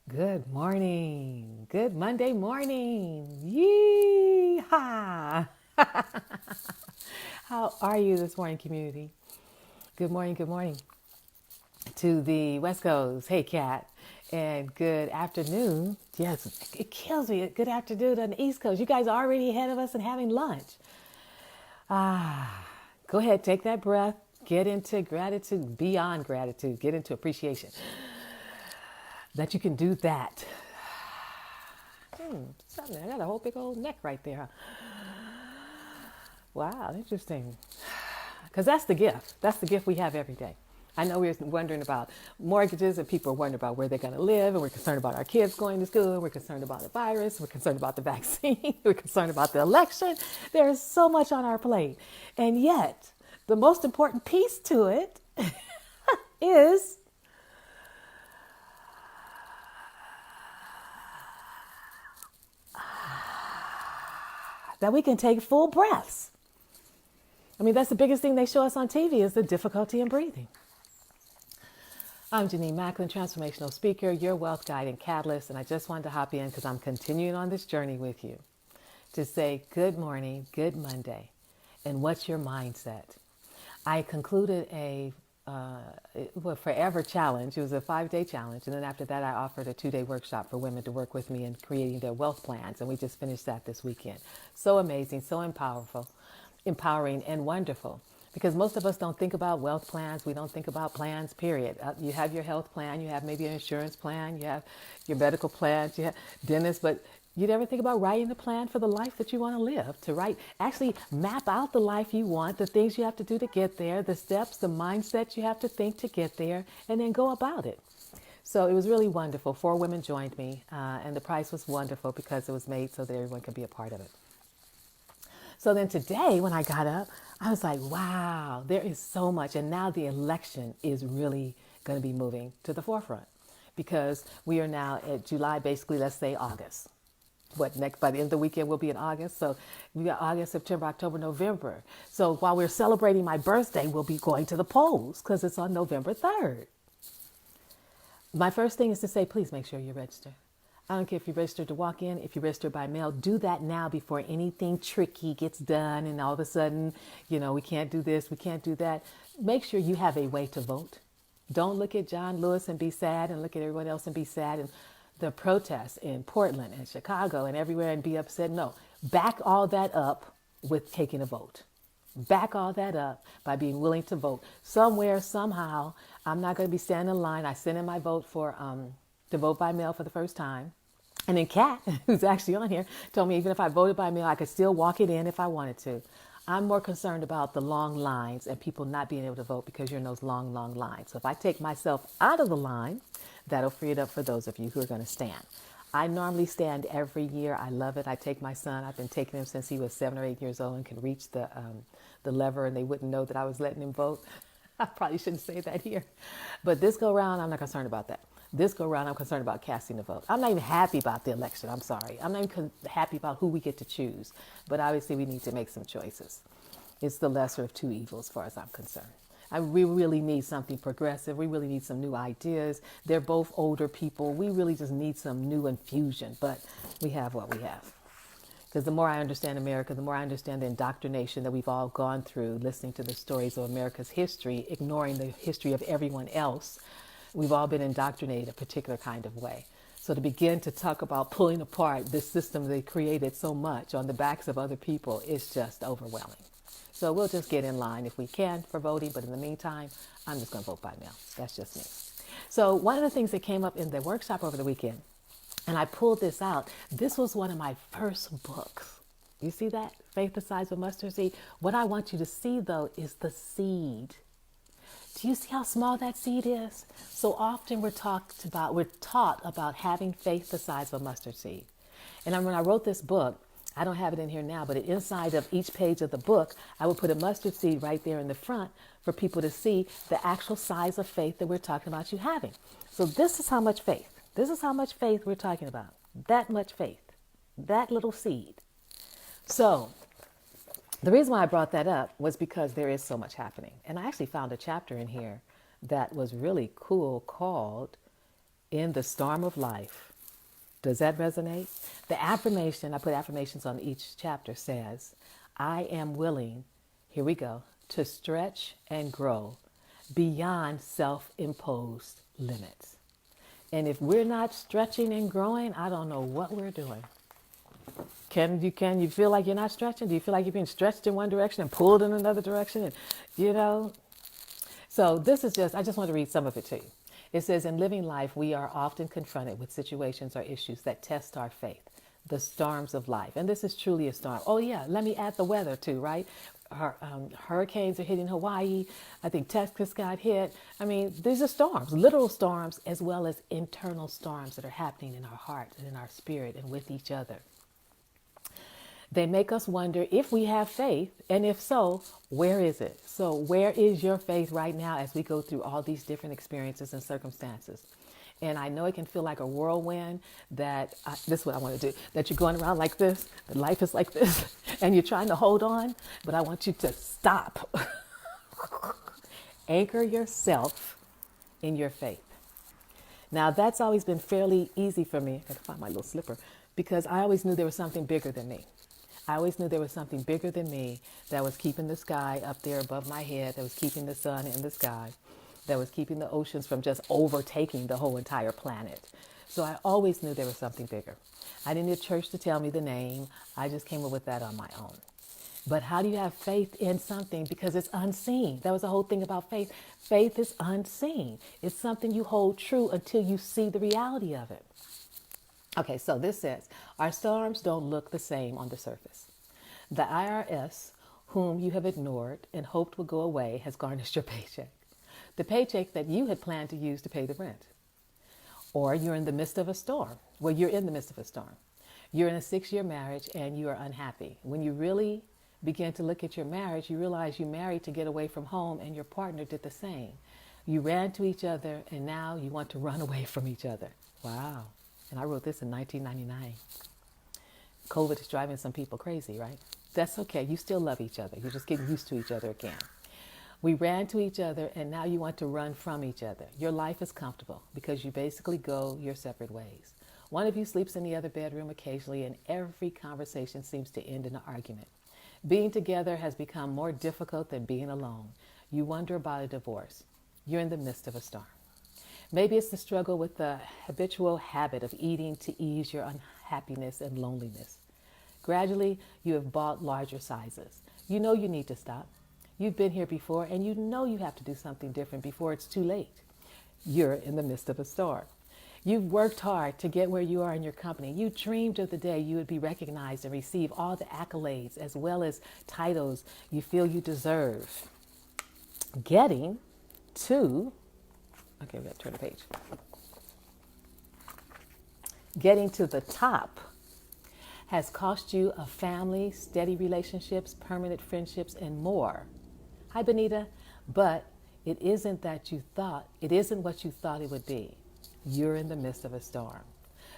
Good morning. Good Monday morning. Yee-haw. How are you this morning, community? Good morning, good morning to the West Coast. Hey, Kat. And good afternoon. Yes, it kills me. Good afternoon on the East Coast. You guys are already ahead of us and having lunch. Go ahead, take that breath. Get into gratitude, beyond gratitude. Get into appreciation that you can do that. Something. I got a whole big old neck right there. Wow, interesting. Because that's the gift. That's the gift we have every day. I know we're wondering about mortgages and people are wondering about where they're going to live, and we're concerned about our kids going to school, and we're concerned about the virus, we're concerned about the vaccine, we're concerned about the election. There is so much on our plate. And yet, the most important piece to it is that we can take full breaths. I mean, that's the biggest thing they show us on TV is the difficulty in breathing. I'm Janine Macklin, transformational speaker, your wealth guide and catalyst, and I just wanted to hop in because I'm continuing on this journey with you to say good morning, good Monday, and what's your mindset? I concluded a forever challenge. It was a 5-day challenge, and then after that, I offered a 2-day workshop for women to work with me in creating their wealth plans, and we just finished that this weekend. So amazing, so empowering, and wonderful. Because most of us don't think about wealth plans. We don't think about plans, period. You have your health plan. You have maybe an insurance plan. You have your medical plans. You have dentists. But you never think about writing a plan for the life that you want to live. Actually map out the life you want, the things you have to do to get there, the steps, the mindset you have to think to get there, and then go about it. So it was really wonderful. 4 women joined me, and the price was wonderful because it was made so that everyone could be a part of it. So then today, when I got up, I was like, wow, there is so much. And now the election is really going to be moving to the forefront because we are now at July, basically, let's say August. By the end of the weekend, we'll be in August. So we got August, September, October, November. So while we're celebrating my birthday, we'll be going to the polls because it's on November 3rd. My first thing is to say, please make sure you register. I don't care if you registered to walk in, if you register by mail, do that now before anything tricky gets done and all of a sudden, we can't do this, we can't do that. Make sure you have a way to vote. Don't look at John Lewis and be sad and look at everyone else and be sad and the protests in Portland and Chicago and everywhere and be upset. No, back all that up with taking a vote. Back all that up by being willing to vote. Somewhere, somehow, I'm not going to be standing in line. I sent in my vote to vote by mail for the first time. And then Kat, who's actually on here, told me even if I voted by mail, I could still walk it in if I wanted to. I'm more concerned about the long lines and people not being able to vote because you're in those long, long lines. So if I take myself out of the line, that'll free it up for those of you who are going to stand. I normally stand every year. I love it. I take my son. I've been taking him since he was 7 or 8 years old and can reach the lever and they wouldn't know that I was letting him vote. I probably shouldn't say that here. But this go round, I'm not concerned about that. This go round, I'm concerned about casting the vote. I'm not even happy about the election. I'm sorry. I'm not even happy about who we get to choose. But obviously, we need to make some choices. It's the lesser of 2 evils as far as I'm concerned. We really need something progressive. We really need some new ideas. They're both older people. We really just need some new infusion. But we have what we have. Because the more I understand America, the more I understand the indoctrination that we've all gone through, listening to the stories of America's history, ignoring the history of everyone else. We've all been indoctrinated a particular kind of way. So to begin to talk about pulling apart this system they created so much on the backs of other people is just overwhelming. So we'll just get in line if we can for voting. But in the meantime, I'm just going to vote by mail. That's just me. So one of the things that came up in the workshop over the weekend, and I pulled this out, this was one of my first books. You see that? Faith the Size of a Mustard Seed. What I want you to see, though, is the seed. Do you see how small that seed is? So often we're taught about having faith the size of a mustard seed. And when I wrote this book, I don't have it in here now, but inside of each page of the book, I would put a mustard seed right there in the front for people to see the actual size of faith that we're talking about you having. So this is how much faith. This is how much faith we're talking about. That much faith. That little seed. So the reason why I brought that up was because there is so much happening. And I actually found a chapter in here that was really cool called in the storm of life. Does that resonate? The affirmation, I put affirmations on each chapter, says, I am willing, here we go, to stretch and grow beyond self-imposed limits. And if we're not stretching and growing, I don't know what we're doing. Can you feel like you're not stretching? Do you feel like you're being stretched in one direction and pulled in another direction? And, so this is I just want to read some of it to you. It says, in living life, we are often confronted with situations or issues that test our faith, the storms of life. And this is truly a storm. Oh, yeah, let me add the weather too, right? Hurricanes are hitting Hawaii. I think Texas got hit. I mean, these are storms, literal storms, as well as internal storms that are happening in our heart and in our spirit and with each other. They make us wonder if we have faith, and if so, where is it? So where is your faith right now as we go through all these different experiences and circumstances? And I know it can feel like a whirlwind this is what I want to do, that you're going around like this, that life is like this, and you're trying to hold on, but I want you to stop. Anchor yourself in your faith. Now, that's always been fairly easy for me. I got to find my little slipper, because I always knew there was something bigger than me. I always knew there was something bigger than me that was keeping the sky up there above my head, that was keeping the sun in the sky, that was keeping the oceans from just overtaking the whole entire planet. So I always knew there was something bigger. I didn't need a church to tell me the name. I just came up with that on my own. But how do you have faith in something? Because it's unseen. That was the whole thing about faith. Faith is unseen. It's something you hold true until you see the reality of it. Okay, so this says, our storms don't look the same on the surface. The IRS, whom you have ignored and hoped would go away, has garnished your paycheck. The paycheck that you had planned to use to pay the rent. Or you're in the midst of a storm. Well, you're in the midst of a storm. You're in a 6-year marriage and you are unhappy. When you really begin to look at your marriage, you realize you married to get away from home and your partner did the same. You ran to each other and now you want to run away from each other. Wow. And I wrote this in 1999. COVID is driving some people crazy, right? That's okay. You still love each other. You're just getting used to each other again. We ran to each other and now you want to run from each other. Your life is comfortable because you basically go your separate ways. One of you sleeps in the other bedroom occasionally and every conversation seems to end in an argument. Being together has become more difficult than being alone. You wonder about a divorce. You're in the midst of a storm. Maybe it's the struggle with the habitual habit of eating to ease your unhappiness and loneliness. Gradually, you have bought larger sizes. You know you need to stop. You've been here before and you know you have to do something different before it's too late. You're in the midst of a storm. You've worked hard to get where you are in your company. You dreamed of the day you would be recognized and receive all the accolades as well as titles you feel you deserve. Getting to Okay, we got to turn the page. Getting to the top has cost you a family, steady relationships, permanent friendships, and more. Hi, Benita. But it isn't what you thought it would be. You're in the midst of a storm.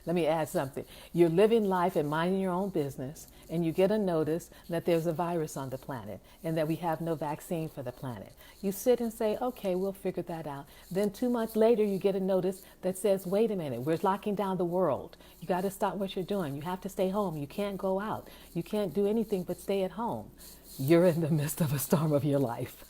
Let me add something. You're living life and minding your own business, and you get a notice that there's a virus on the planet and that we have no vaccine for the planet. You sit and say, okay, we'll figure that out. Then 2 months later, you get a notice that says, wait a minute, we're locking down the world. You got to stop what you're doing. You have to stay home. You can't go out. You can't do anything but stay at home. You're in the midst of a storm of your life.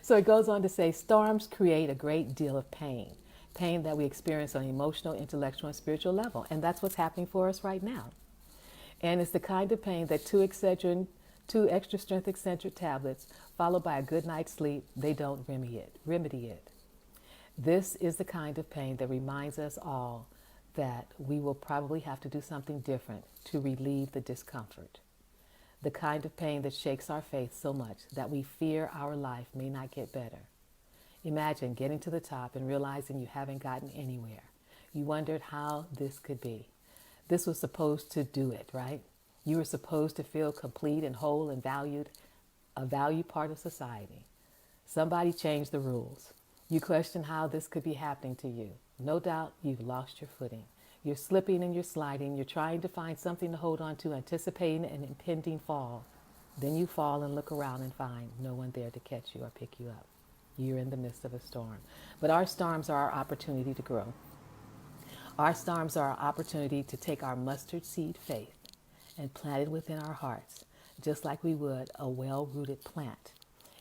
So it goes on to say, storms create a great deal of pain that we experience on an emotional, intellectual, and spiritual level. And that's what's happening for us right now. And it's the kind of pain that 2 extra strength eccentric tablets followed by a good night's sleep, they don't remedy it. This is the kind of pain that reminds us all that we will probably have to do something different to relieve the discomfort. The kind of pain that shakes our faith so much that we fear our life may not get better. Imagine getting to the top and realizing you haven't gotten anywhere. You wondered how this could be. This was supposed to do it, right? You were supposed to feel complete and whole and valued, a valued part of society. Somebody changed the rules. You question how this could be happening to you. No doubt you've lost your footing. You're slipping and you're sliding. You're trying to find something to hold on to, anticipating an impending fall. Then you fall and look around and find no one there to catch you or pick you up. You're in the midst of a storm. But our storms are our opportunity to grow. Our storms are our opportunity to take our mustard seed faith and plant it within our hearts, just like we would a well-rooted plant.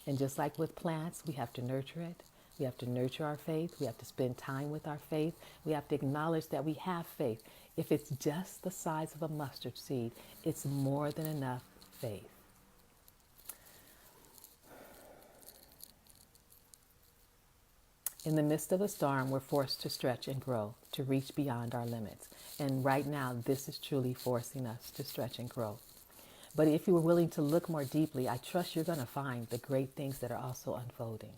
And just like with plants, we have to nurture it. We have to nurture our faith. We have to spend time with our faith. We have to acknowledge that we have faith. If it's just the size of a mustard seed, it's more than enough faith. In the midst of a storm, we're forced to stretch and grow, to reach beyond our limits. And right now, this is truly forcing us to stretch and grow. But if you were willing to look more deeply, I trust you're going to find the great things that are also unfolding.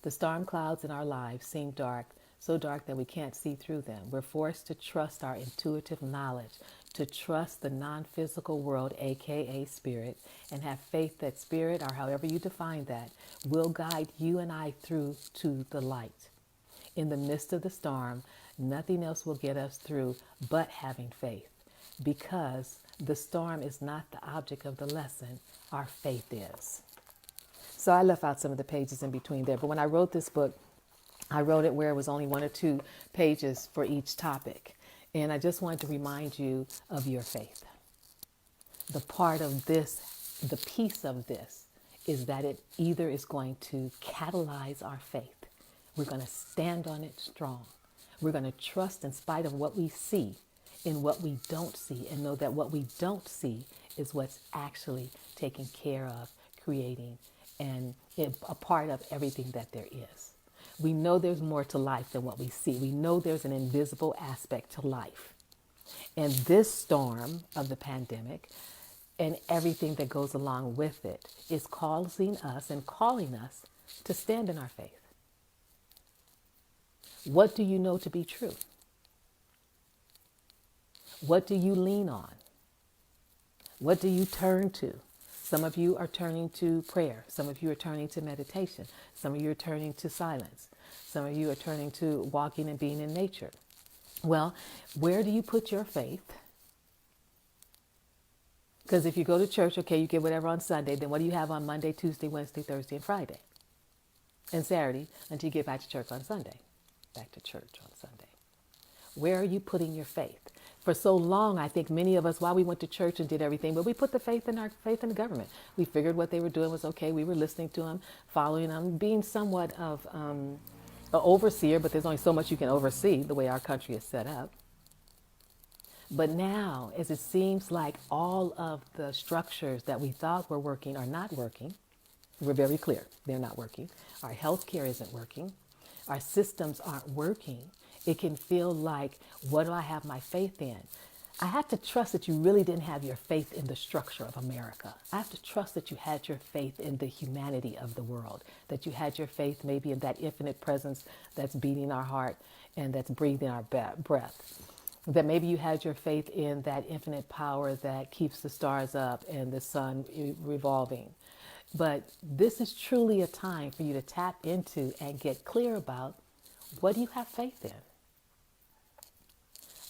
The storm clouds in our lives seem dark, so dark that we can't see through them. We're forced to trust our intuitive knowledge, to trust the non-physical world, aka spirit, and have faith that spirit, or however you define that, will guide you and I through to the light. In the midst of the storm, nothing else will get us through but having faith, because the storm is not the object of the lesson, our faith is. So I left out some of the pages in between there, but when I wrote this book, I wrote it where it was only 1 or 2 pages for each topic. And I just wanted to remind you of your faith. The part of this, the piece of this, is that it either is going to catalyze our faith. We're going to stand on it strong. We're going to trust in spite of what we see, in what we don't see, and know that what we don't see is what's actually taking care of, creating, and a part of everything that there is. We know there's more to life than what we see. We know there's an invisible aspect to life. And this storm of the pandemic and everything that goes along with it is causing us and calling us to stand in our faith. What do you know to be true? What do you lean on? What do you turn to? Some of you are turning to prayer. Some of you are turning to meditation. Some of you are turning to silence. Some of you are turning to walking and being in nature. Well, where do you put your faith? Because if you go to church, okay, you get whatever on Sunday, then what do you have on Monday, Tuesday, Wednesday, Thursday, and Friday? And Saturday until you get back to church on Sunday. Back to church on Sunday. Where are you putting your faith? For so long, I think many of us, while we went to church and did everything, but we put the faith in the government. We figured what they were doing was okay. We were listening to them, following them, being somewhat of an overseer, but there's only so much you can oversee the way our country is set up. But now, as it seems like all of the structures that we thought were working are not working, we're very clear, they're not working. Our healthcare isn't working. Our systems aren't working. It can feel like, what do I have my faith in? I have to trust that you really didn't have your faith in the structure of America. I have to trust that you had your faith in the humanity of the world, that you had your faith maybe in that infinite presence that's beating our heart and that's breathing our breath. That maybe you had your faith in that infinite power that keeps the stars up and the sun revolving. But this is truly a time for you to tap into and get clear about, what do you have faith in?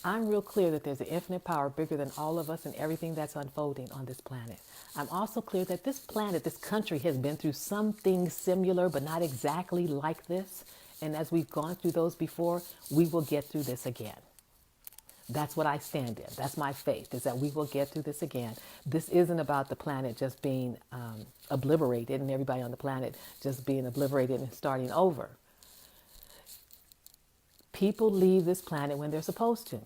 I'm real clear that there's an infinite power bigger than all of us and everything that's unfolding on this planet. I'm also clear that this planet, this country, has been through something similar, but not exactly like this. And as we've gone through those before, we will get through this again. That's what I stand in. That's my faith, is that we will get through this again. This isn't about the planet just being obliterated and everybody on the planet just being obliterated and starting over. People leave this planet when they're supposed to.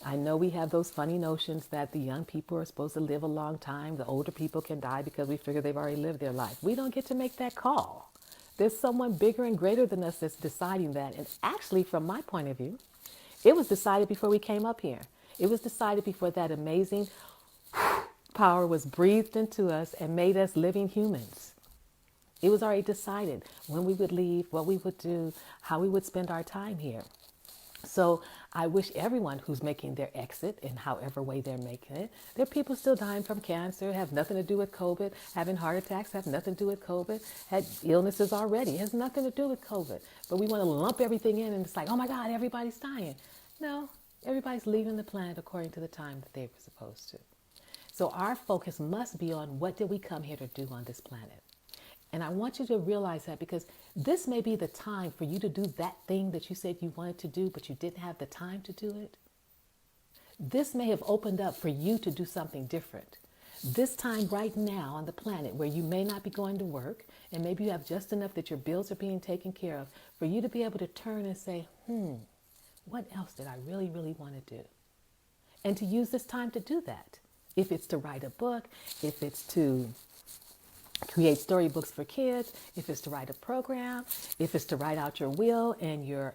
I know we have those funny notions that the young people are supposed to live a long time. The older people can die because we figure they've already lived their life. We don't get to make that call. There's someone bigger and greater than us that's deciding that. And actually, from my point of view, it was decided before we came up here. It was decided before that amazing power was breathed into us and made us living humans. It was already decided when we would leave, what we would do, how we would spend our time here. So I wish everyone who's making their exit in however way they're making it, there are people still dying from cancer, have nothing to do with COVID, having heart attacks, have nothing to do with COVID, had illnesses already, it has nothing to do with COVID. But we want to lump everything in and it's like, oh my God, everybody's dying. No, everybody's leaving the planet according to the time that they were supposed to. So our focus must be on, what did we come here to do on this planet? And I want you to realize that, because this may be the time for you to do that thing that you said you wanted to do, but you didn't have the time to do it. This may have opened up for you to do something different. This time right now on the planet, where you may not be going to work, and maybe you have just enough that your bills are being taken care of, for you to be able to turn and say, what else did I really, really want to do? And to use this time to do that. If it's to write a book, if it's to create storybooks for kids, if it's to write a program, if it's to write out your will and your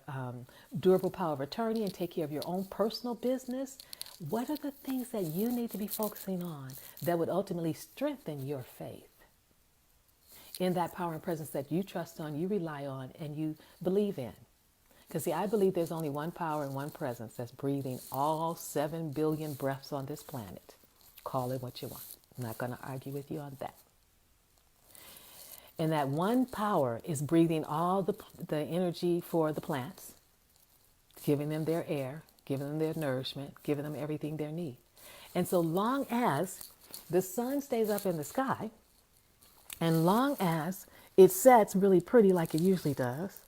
durable power of attorney and take care of your own personal business, what are the things that you need to be focusing on that would ultimately strengthen your faith in that power and presence that you trust on, you rely on, and you believe in? Because see, I believe there's only one power and one presence that's breathing all 7 billion breaths on this planet. Call it what you want. I'm not going to argue with you on that. And that one power is breathing all the energy for the plants, giving them their air, giving them their nourishment, giving them everything they need. And so long as the sun stays up in the sky, and long as it sets really pretty like it usually does,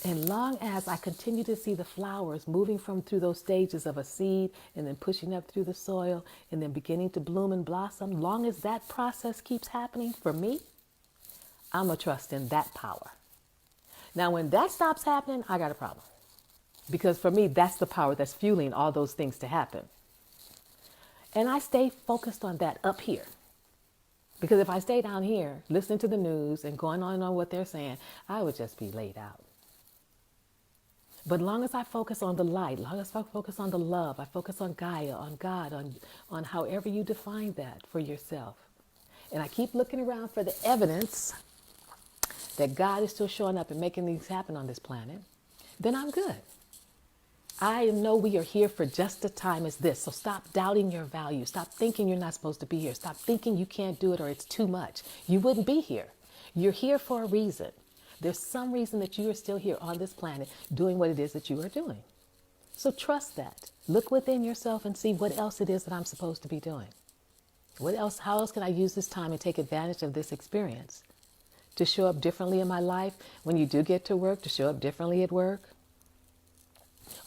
and long as I continue to see the flowers moving through those stages of a seed and then pushing up through the soil and then beginning to bloom and blossom, long as that process keeps happening for me, I'm going to trust in that power. Now, when that stops happening, I got a problem. Because for me, that's the power that's fueling all those things to happen. And I stay focused on that up here. Because if I stay down here, listening to the news and going on what they're saying, I would just be laid out. But long as I focus on the light, long as I focus on the love, I focus on Gaia, on God, on however you define that for yourself. And I keep looking around for the evidence that God is still showing up and making things happen on this planet, then I'm good. I know we are here for just a time as this. So stop doubting your value. Stop thinking you're not supposed to be here. Stop thinking you can't do it or it's too much. You wouldn't be here. You're here for a reason. There's some reason that you are still here on this planet doing what it is that you are doing. So trust that. Look within yourself and see what else it is that I'm supposed to be doing. What else? How else can I use this time and take advantage of this experience to show up differently in my life when you do get to work, to show up differently at work,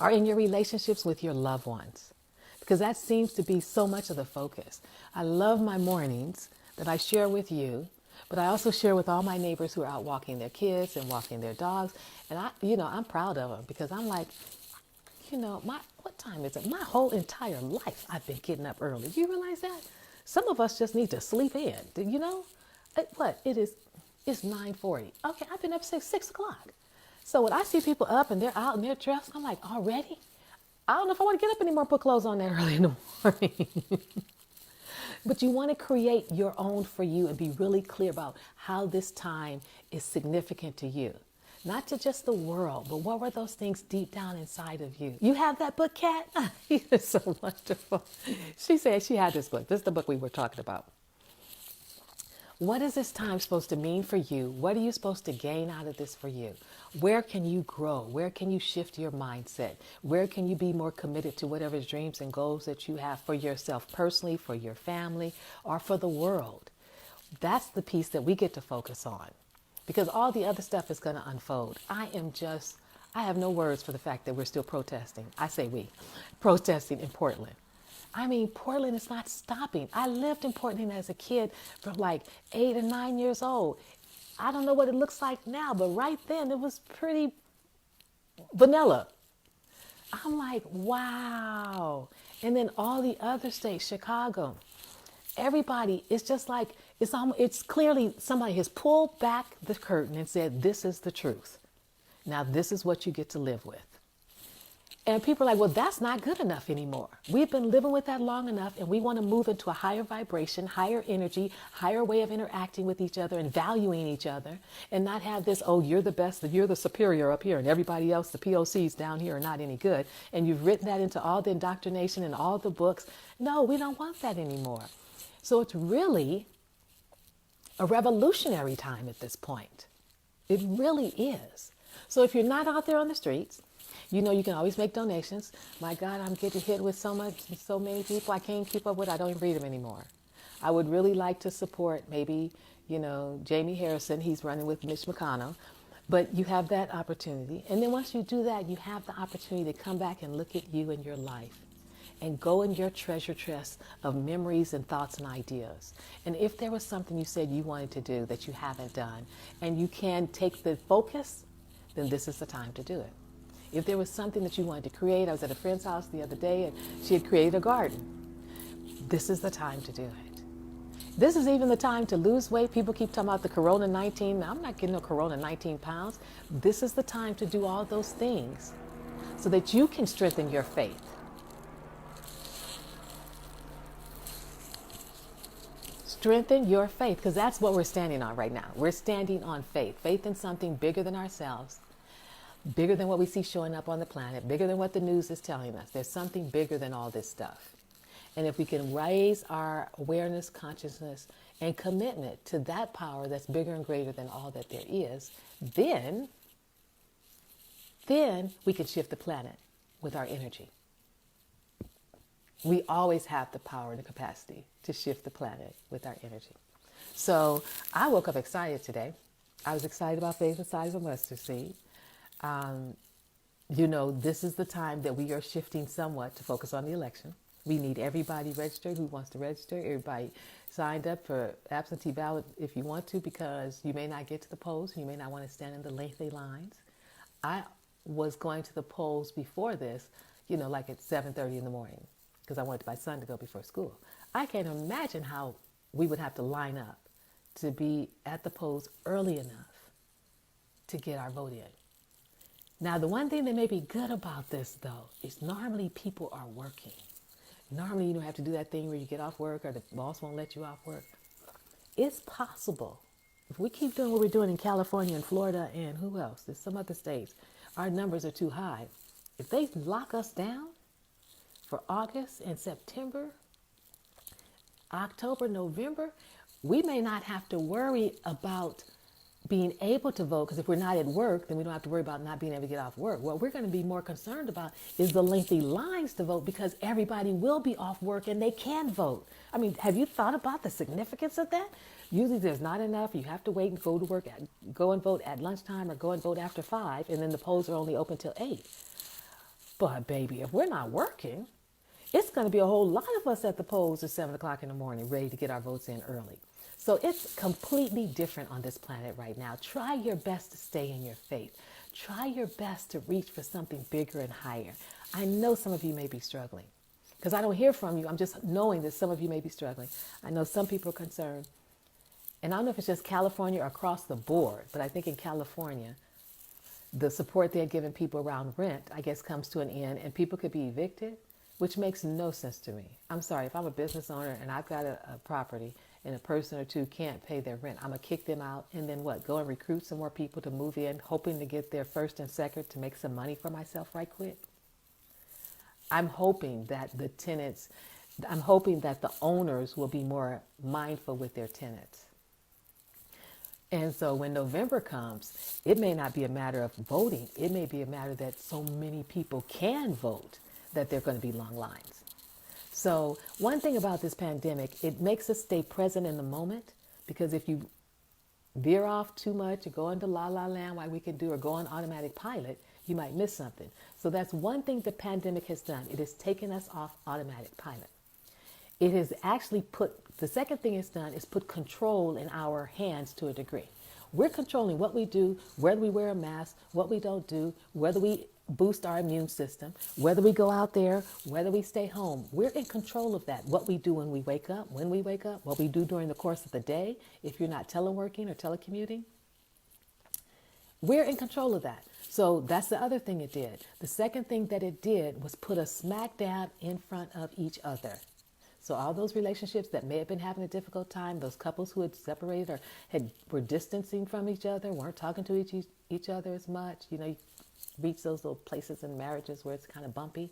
or in your relationships with your loved ones? Because that seems to be so much of the focus. I love my mornings that I share with you, but I also share with all my neighbors who are out walking their kids and walking their dogs. And I'm proud of them, because I'm like, what time is it? My whole entire life I've been getting up early. Do you realize that? Some of us just need to sleep in. It's 9:40. Okay, I've been up since 6 o'clock. So when I see people up and they're out and they're dressed, I'm like, already? I don't know if I want to get up anymore and put clothes on that early in the morning. But you want to create your own for you and be really clear about how this time is significant to you. Not to just the world, but what were those things deep down inside of you? You have that book, Kat? It's so wonderful. She said she had this book. This is the book we were talking about. What is this time supposed to mean for you? What are you supposed to gain out of this for you? Where can you grow? Where can you shift your mindset? Where can you be more committed to whatever dreams and goals that you have for yourself personally, for your family, or for the world? That's the piece that we get to focus on, because all the other stuff is going to unfold. I have no words for the fact that we're still protesting. I say we, protesting in Portland. I mean, Portland is not stopping. I lived in Portland as a kid from like 8 or 9 years old. I don't know what it looks like now, but right then it was pretty vanilla. I'm like, wow. And then all the other states, Chicago, everybody, it's just like, it's clearly somebody has pulled back the curtain and said, this is the truth. Now this is what you get to live with. And people are like, well, that's not good enough anymore. We've been living with that long enough, and we want to move into a higher vibration, higher energy, higher way of interacting with each other and valuing each other, and not have this, oh, you're the best, you're the superior up here, and everybody else, the POCs down here are not any good. And you've written that into all the indoctrination and all the books. No, we don't want that anymore. So it's really a revolutionary time at this point. It really is. So if you're not out there on the streets, you can always make donations. My God, I'm getting hit with so many people I can't keep up with. I don't even read them anymore. I would really like to support maybe, Jamie Harrison, he's running with Mitch McConnell. But you have that opportunity. And then once you do that, you have the opportunity to come back and look at you and your life and go in your treasure chest of memories and thoughts and ideas. And if there was something you said you wanted to do that you haven't done and you can take the focus, then this is the time to do it. If there was something that you wanted to create, I was at a friend's house the other day and she had created a garden. This is the time to do it. This is even the time to lose weight. People keep talking about the Corona 19. I'm not getting no Corona 19 pounds. This is the time to do all those things so that you can strengthen your faith. Strengthen your faith, because that's what we're standing on right now. We're standing on faith. Faith in something bigger than ourselves, bigger than what we see showing up on the planet, bigger than what the news is telling us. There's something bigger than all this stuff. And if we can raise our awareness, consciousness, and commitment to that power that's bigger and greater than all that there is, then we can shift the planet with our energy. We always have the power and the capacity to shift the planet with our energy. So I woke up excited today. I was excited about faith the size of a mustard seed. This is the time that we are shifting somewhat to focus on the election. We need everybody registered who wants to register, everybody signed up for absentee ballot if you want to, because you may not get to the polls. You may not want to stand in the lengthy lines. I was going to the polls before this, like at 7:30 in the morning, because I wanted my son to go before school. I can't imagine how we would have to line up to be at the polls early enough to get our vote in. Now, the one thing that may be good about this, though, is normally people are working. Normally, you don't have to do that thing where you get off work or the boss won't let you off work. It's possible. If we keep doing what we're doing in California and Florida and who else? There's some other states. Our numbers are too high. If they lock us down for August and September, October, November, we may not have to worry about being able to vote, because if we're not at work, then we don't have to worry about not being able to get off work. What we're going to be more concerned about is the lengthy lines to vote, because everybody will be off work and they can vote. I mean, have you thought about the significance of that? Usually there's not enough. You have to wait and go and vote at lunchtime or go and vote after 5, and then the polls are only open till 8. But baby, if we're not working, it's going to be a whole lot of us at the polls at 7 o'clock in the morning, ready to get our votes in early. So it's completely different on this planet right now. Try your best to stay in your faith. Try your best to reach for something bigger and higher. I know some of you may be struggling, because I don't hear from you. I'm just knowing that some of you may be struggling. I know some people are concerned. And I don't know if it's just California or across the board, but I think in California, the support they're giving people around rent, I guess, comes to an end, and people could be evicted, which makes no sense to me. I'm sorry, if I'm a business owner and I've got a property and a person or two can't pay their rent, I'm going to kick them out and then what? Go and recruit some more people to move in, hoping to get their first and second to make some money for myself right quick? I'm hoping that the owners will be more mindful with their tenants. And so when November comes, it may not be a matter of voting. It may be a matter that so many people can vote that there are going to be long lines. So one thing about this pandemic, it makes us stay present in the moment, because if you veer off too much or go into la-la land like we can do, or go on automatic pilot, you might miss something. So that's one thing the pandemic has done. It has taken us off automatic pilot. It has actually the second thing it's done is put control in our hands to a degree. We're controlling what we do, whether we wear a mask, what we don't do, whether we boost our immune system, whether we go out there, whether we stay home. We're in control of that. What we do when we wake up, what we do during the course of the day, if you're not teleworking or telecommuting, we're in control of that. So that's the other thing it did. The second thing that it did was put us smack dab in front of each other. So all those relationships that may have been having a difficult time, those couples who had separated or were distancing from each other, weren't talking to each other as much, you reach those little places in marriages where it's kind of bumpy.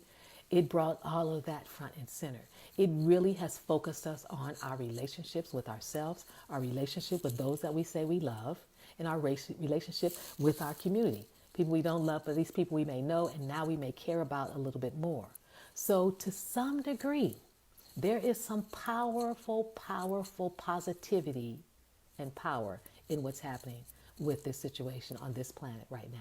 It brought all of that front and center. It really has focused us on our relationships with ourselves, our relationship with those that we say we love, and our relationship with our community. People we don't love, but these people we may know, and now we may care about a little bit more. So to some degree, there is some powerful, powerful positivity and power in what's happening with this situation on this planet right now.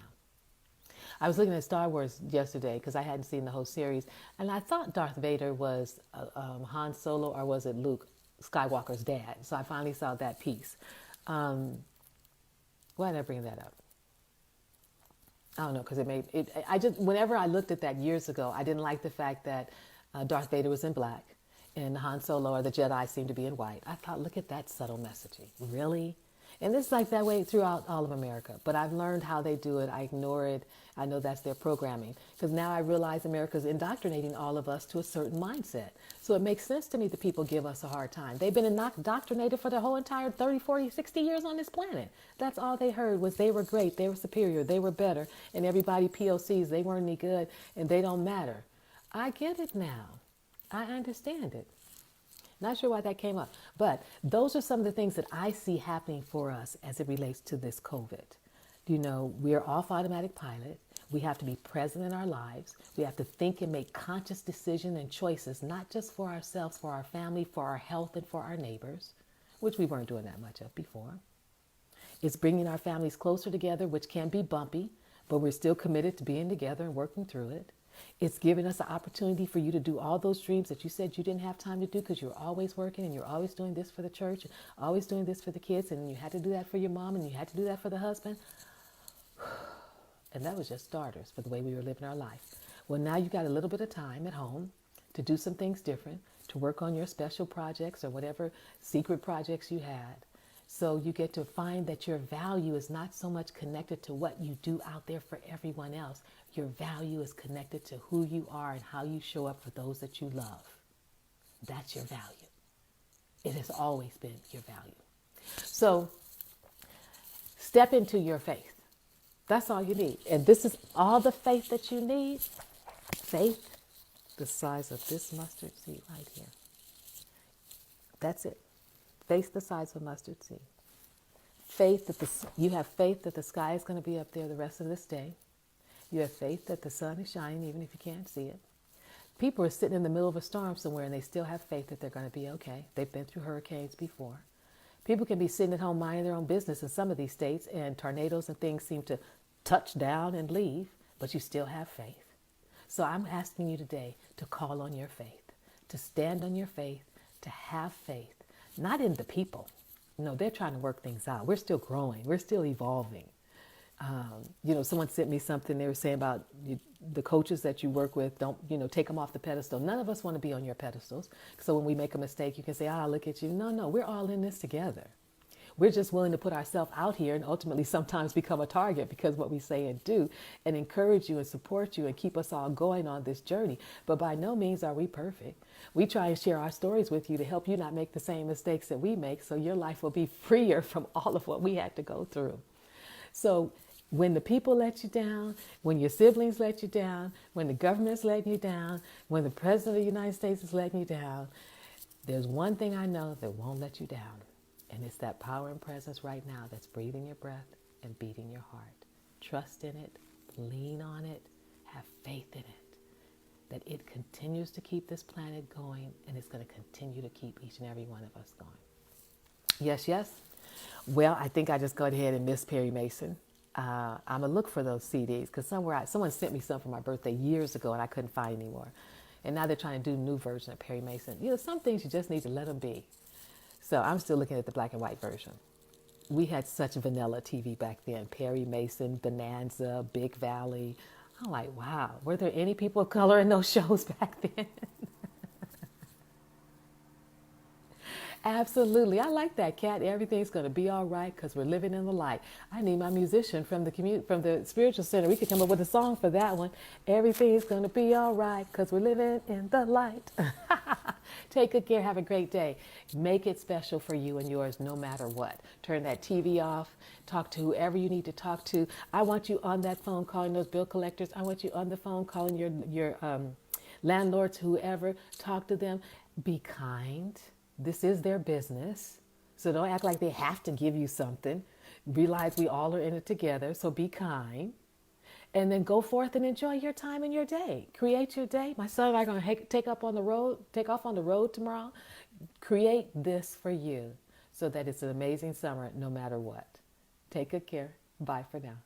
I was looking at Star Wars yesterday because I hadn't seen the whole series, and I thought Darth Vader was Han Solo, or was it Luke Skywalker's dad? So I finally saw that piece. Why did I bring that up? I don't know, because I just, whenever I looked at that years ago, I didn't like the fact that Darth Vader was in black and Han Solo or the Jedi seemed to be in white. I thought, look at that subtle messaging. Really? And it's like that way throughout all of America. But I've learned how they do it. I ignore it. I know that's their programming. Because now I realize America's indoctrinating all of us to a certain mindset. So it makes sense to me that people give us a hard time. They've been indoctrinated for their whole entire 30, 40, 60 years on this planet. That's all they heard was they were great, they were superior, they were better. And everybody POCs, they weren't any good and they don't matter. I get it now. I understand it. Not sure why that came up, but those are some of the things that I see happening for us as it relates to this COVID. You know, we're off automatic pilot. We have to be present in our lives. We have to think and make conscious decisions and choices, not just for ourselves, for our family, for our health, and for our neighbors, which we weren't doing that much of before. It's bringing our families closer together, which can be bumpy, but we're still committed to being together and working through it. It's giving us the opportunity for you to do all those dreams that you said you didn't have time to do because you're always working and you're always doing this for the church, and always doing this for the kids, and you had to do that for your mom and you had to do that for the husband. And that was just starters for the way we were living our life. Well, now you got a little bit of time at home to do some things different, to work on your special projects or whatever secret projects you had. So you get to find that your value is not so much connected to what you do out there for everyone else. Your value is connected to who you are and how you show up for those that you love. That's your value. It has always been your value. So step into your faith. That's all you need. And this is all the faith that you need. Faith the size of this mustard seed right here. That's it. Faith the size of a mustard seed. Faith that you have faith that the sky is going to be up there the rest of this day. You have faith that the sun is shining even if you can't see it. People are sitting in the middle of a storm somewhere and they still have faith that they're going to be okay. They've been through hurricanes before. People can be sitting at home minding their own business in some of these states and tornadoes and things seem to touch down and leave, but you still have faith. So I'm asking you today to call on your faith, to stand on your faith, to have faith, not in the people. No, they're trying to work things out. We're still growing. We're still evolving. Someone sent me something. They were saying about the coaches that you work with, don't, take them off the pedestal. None of us want to be on your pedestals. So when we make a mistake, you can say, look at you. No, we're all in this together. We're just willing to put ourselves out here and ultimately sometimes become a target because what we say and do, and encourage you and support you and keep us all going on this journey. But by no means are we perfect. We try and share our stories with you to help you not make the same mistakes that we make, so your life will be freer from all of what we had to go through. So when the people let you down, when your siblings let you down, when the government's letting you down, when the president of the United States is letting you down, there's one thing I know that won't let you down. And it's that power and presence right now that's breathing your breath and beating your heart. Trust in it, lean on it, have faith in it, that it continues to keep this planet going and it's going to continue to keep each and every one of us going. Yes. Well, I think I just go ahead and miss Perry Mason. I'm going to look for those CDs because someone sent me some for my birthday years ago and I couldn't find any more. And now they're trying to do a new version of Perry Mason. Some things you just need to let them be. So I'm still looking at the black and white version. We had such vanilla TV back then. Perry Mason, Bonanza, Big Valley. I'm like, wow, were there any people of color in those shows back then? Absolutely. I like that, Kat. Everything's going to be all right because we're living in the light. I need my musician from the spiritual center. We could come up with a song for that one. Everything's going to be all right because we're living in the light. Take good care. Have a great day. Make it special for you and yours no matter what. Turn that TV off. Talk to whoever you need to talk to. I want you on that phone calling those bill collectors. I want you on the phone calling your landlords, whoever. Talk to them. Be kind. This is their business. So don't act like they have to give you something. Realize we all are in it together. So be kind. And then go forth and enjoy your time and your day. Create your day. My son and I are going to take off on the road tomorrow. Create this for you so that it's an amazing summer no matter what. Take good care. Bye for now.